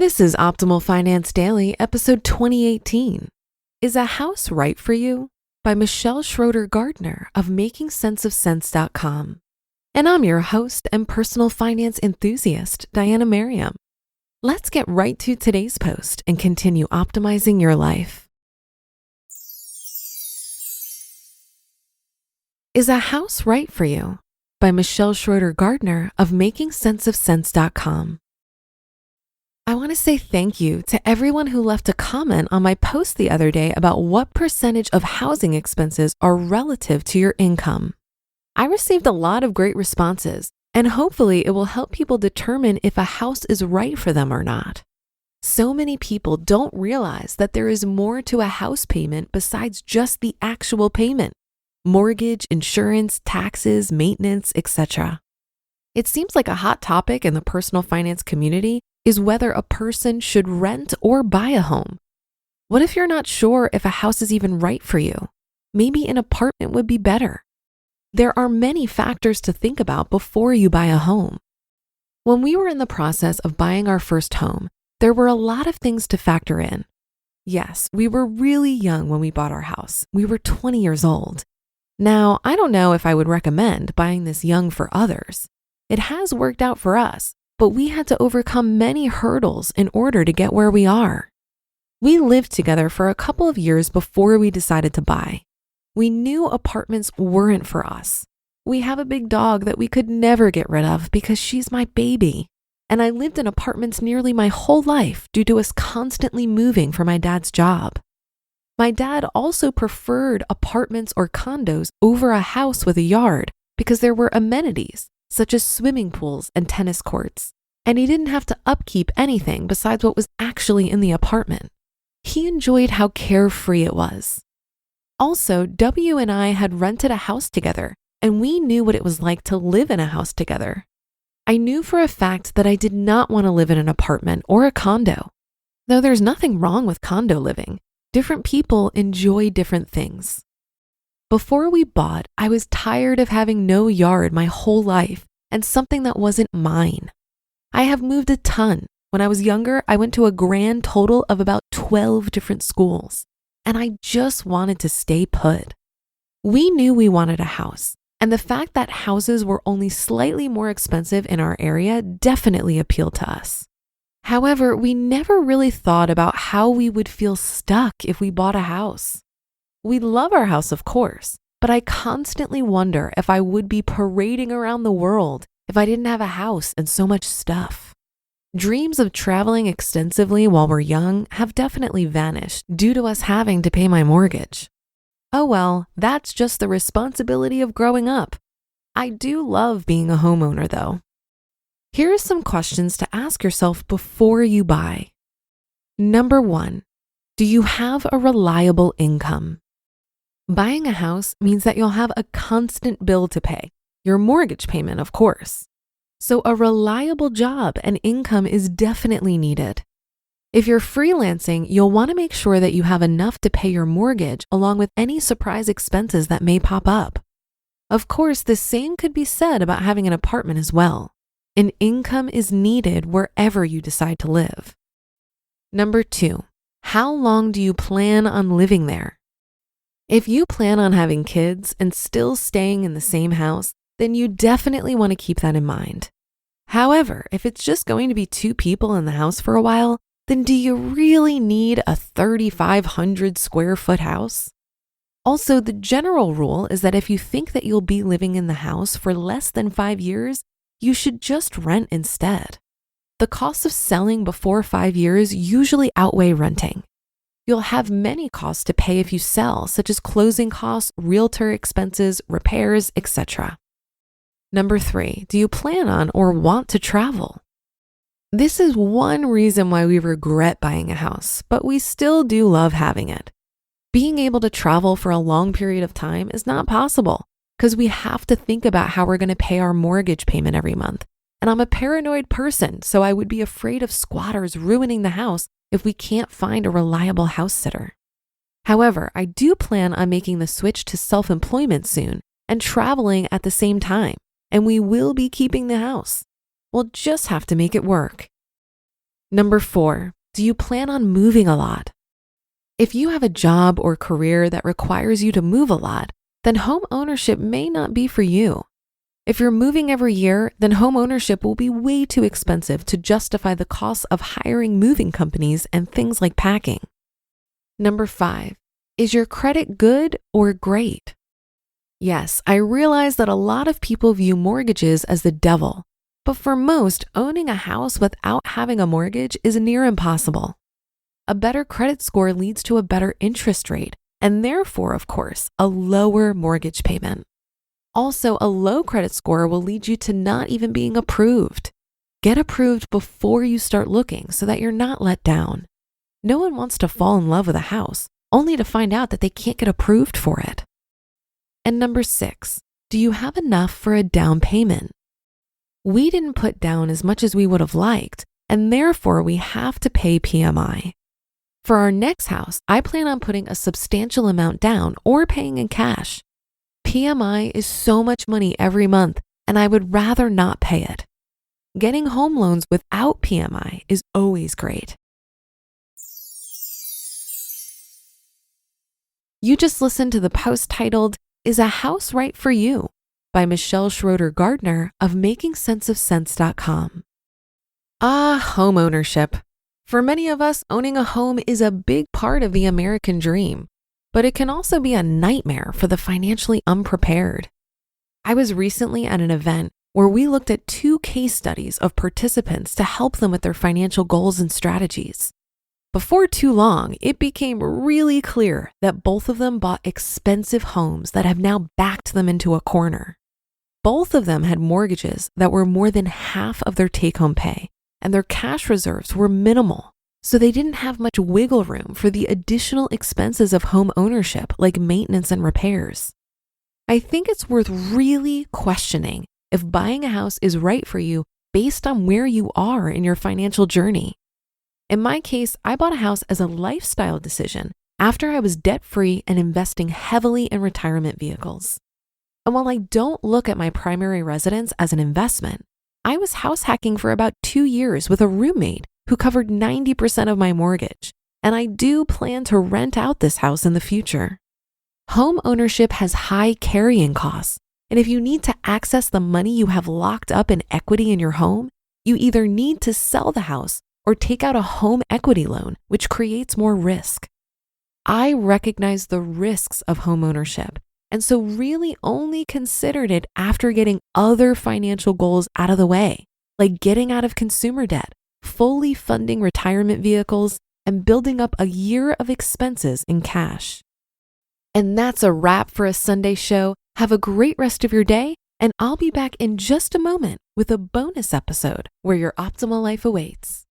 This is Optimal Finance Daily, episode 2018. Is a House Right for You? By Michelle Schroeder-Gardner of MakingSenseOfSense.com. And I'm your host and personal finance enthusiast, Diana Merriam. Let's get right to today's post and continue optimizing your life. Is a House Right for You? By Michelle Schroeder-Gardner of MakingSenseOfSense.com. I want to say thank you to everyone who left a comment on my post the other day about what percentage of housing expenses are relative to your income. I received a lot of great responses, and hopefully it will help people determine if a house is right for them or not. So many people don't realize that there is more to a house payment besides just the actual payment: mortgage, insurance, taxes, maintenance, etc. It seems like a hot topic in the personal finance community is whether a person should rent or buy a home. What if you're not sure if a house is even right for you? Maybe an apartment would be better. There are many factors to think about before you buy a home. When we were in the process of buying our first home, there were a lot of things to factor in. Yes, we were really young when we bought our house. We were 20 years old. Now, I don't know if I would recommend buying this young for others. It has worked out for us, but we had to overcome many hurdles in order to get where we are. We lived together for a couple of years before we decided to buy. We knew apartments weren't for us. We have a big dog that we could never get rid of because she's my baby. And I lived in apartments nearly my whole life due to us constantly moving for my dad's job. My dad also preferred apartments or condos over a house with a yard because there were amenities such as swimming pools and tennis courts, and he didn't have to upkeep anything besides what was actually in the apartment. He enjoyed how carefree it was. Also, W and I had rented a house together, and we knew what it was like to live in a house together. I knew for a fact that I did not want to live in an apartment or a condo. Though there's nothing wrong with condo living, different people enjoy different things. Before we bought, I was tired of having no yard my whole life and something that wasn't mine. I have moved a ton. When I was younger, I went to a grand total of about 12 different schools, and I just wanted to stay put. We knew we wanted a house, and the fact that houses were only slightly more expensive in our area definitely appealed to us. However, we never really thought about how we would feel stuck if we bought a house. We love our house, of course, but I constantly wonder if I would be parading around the world if I didn't have a house and so much stuff. Dreams of traveling extensively while we're young have definitely vanished due to us having to pay my mortgage. Oh well, that's just the responsibility of growing up. I do love being a homeowner though. Here are some questions to ask yourself before you buy. Number 1, do you have a reliable income? Buying a house means that you'll have a constant bill to pay, your mortgage payment, of course. So a reliable job and income is definitely needed. If you're freelancing, you'll want to make sure that you have enough to pay your mortgage along with any surprise expenses that may pop up. Of course, the same could be said about having an apartment as well. An income is needed wherever you decide to live. Number 2, how long do you plan on living there? If you plan on having kids and still staying in the same house, then you definitely want to keep that in mind. However, if it's just going to be 2 people in the house for a while, then do you really need a 3,500 square foot house? Also, the general rule is that if you think that you'll be living in the house for less than 5 years, you should just rent instead. The costs of selling before 5 years usually outweigh renting. You'll have many costs to pay if you sell, such as closing costs, realtor expenses, repairs, etc. Number 3, do you plan on or want to travel? This is one reason why we regret buying a house, but we still do love having it. Being able to travel for a long period of time is not possible because we have to think about how we're going to pay our mortgage payment every month. And I'm a paranoid person, so I would be afraid of squatters ruining the house if we can't find a reliable house sitter. However, I do plan on making the switch to self-employment soon and traveling at the same time, and we will be keeping the house. We'll just have to make it work. Number 4, do you plan on moving a lot? If you have a job or career that requires you to move a lot, then home ownership may not be for you. If you're moving every year, then home ownership will be way too expensive to justify the costs of hiring moving companies and things like packing. Number 5, is your credit good or great? Yes, I realize that a lot of people view mortgages as the devil, but for most, owning a house without having a mortgage is near impossible. A better credit score leads to a better interest rate, and therefore, of course, a lower mortgage payment. Also, a low credit score will lead you to not even being approved. Get approved before you start looking so that you're not let down. No one wants to fall in love with a house, only to find out that they can't get approved for it. And number 6, do you have enough for a down payment? We didn't put down as much as we would have liked, and therefore we have to pay PMI. For our next house, I plan on putting a substantial amount down or paying in cash. PMI is so much money every month, and I would rather not pay it. Getting home loans without PMI is always great. You just listened to the post titled, "Is a House Right for You?" by Michelle Schroeder-Gardner of MakingSenseOfSense.com. Home ownership. For many of us, owning a home is a big part of the American dream, but it can also be a nightmare for the financially unprepared. I was recently at an event where we looked at 2 case studies of participants to help them with their financial goals and strategies. Before too long, it became really clear that both of them bought expensive homes that have now backed them into a corner. Both of them had mortgages that were more than half of their take-home pay, and their cash reserves were minimal, so they didn't have much wiggle room for the additional expenses of home ownership like maintenance and repairs. I think it's worth really questioning if buying a house is right for you based on where you are in your financial journey. In my case, I bought a house as a lifestyle decision after I was debt-free and investing heavily in retirement vehicles. And while I don't look at my primary residence as an investment, I was house hacking for about 2 years with a roommate who covered 90% of my mortgage, and I do plan to rent out this house in the future. Home ownership has high carrying costs, and if you need to access the money you have locked up in equity in your home, you either need to sell the house or take out a home equity loan, which creates more risk. I recognize the risks of home ownership, and so really only considered it after getting other financial goals out of the way, like getting out of consumer debt, fully funding retirement vehicles, and building up a year of expenses in cash. And that's a wrap for a Sunday show. Have a great rest of your day, and I'll be back in just a moment with a bonus episode where your optimal life awaits.